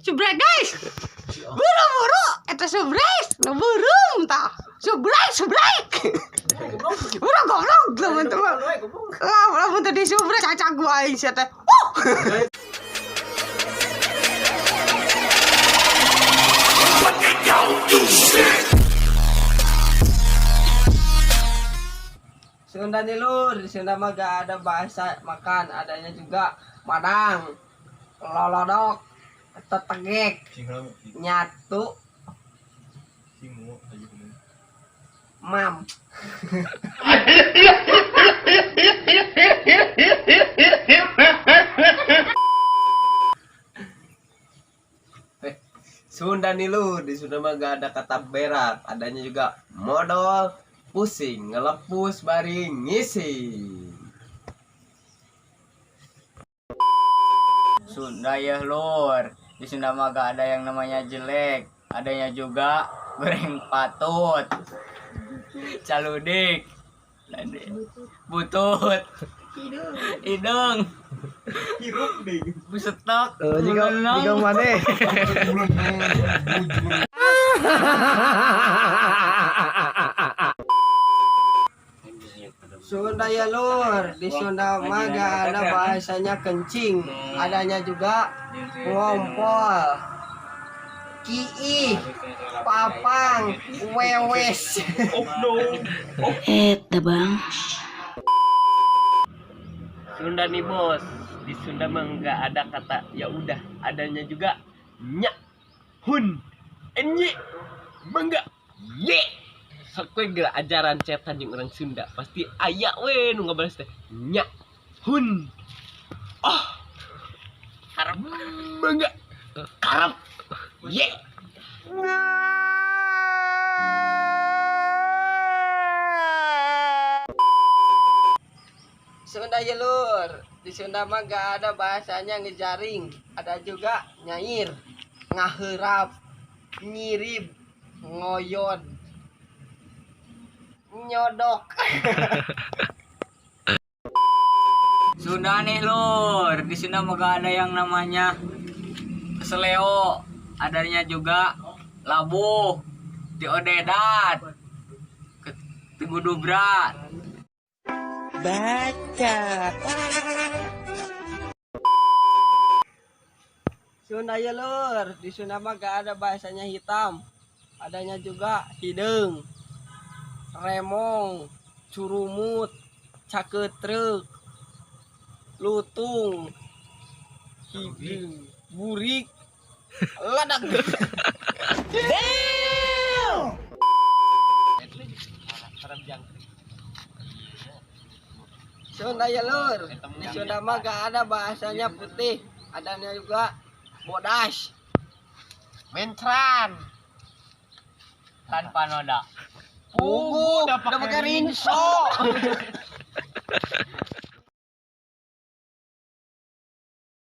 Subrek guys. Buru-buru eta subrek, nu burung tah. Subrek. Buru goblok teman-teman. Lamun tadi subrek cacak gua aing sia teh. Sunda nih lur, di Sunda mah gak ada bahasa makan, adanya juga madang, lolodok, tetegek, nyatu, mam. Sunda nih lur, di Sunda mah gak ada kata berak, adanya juga modal, pusing, ngelepus, baring, ngisi. Sunda ya lur, di Sunda mah gak ada yang namanya jelek, adanya juga goreng patut, caludik, butut, hidung, busetok, Jika mana? Sunda ya lur, di Sunda mah gak ada bahasanya kencing, adanya juga ngompol, kiih, papang, wewes. Eta bang. Sunda nih bos, di Sunda mah nggak ada kata ya udah, adanya juga nyak, hun, enye, mangga, ye. Sakwe gak ajaran cetan jeung orang Sunda pasti aya we nu ngabalas teh nyak, hun, oh, karep, mangga, karep, ye. Sunda ya lur, di Sunda mah gak ada bahasanya ngejaring, ada juga nyair, ngaherap, nyirip, ngoyon, nyodok. Sunda nih lur, di Sunda mah gak ada yang namanya keseleo, adanya juga labuh, diodedat, tegudubrat. Sunda ya lur, di Sunda mah gak ada bahasanya hitam, adanya juga hidung, remong, curumut, caketrek, lutung, hidung, burik, ladak. Sunda ya lur, di Sunda mah gak ada bahasanya putih, adanya juga bodas, mentran, Tanpa noda. pugu, udah pakai rinso.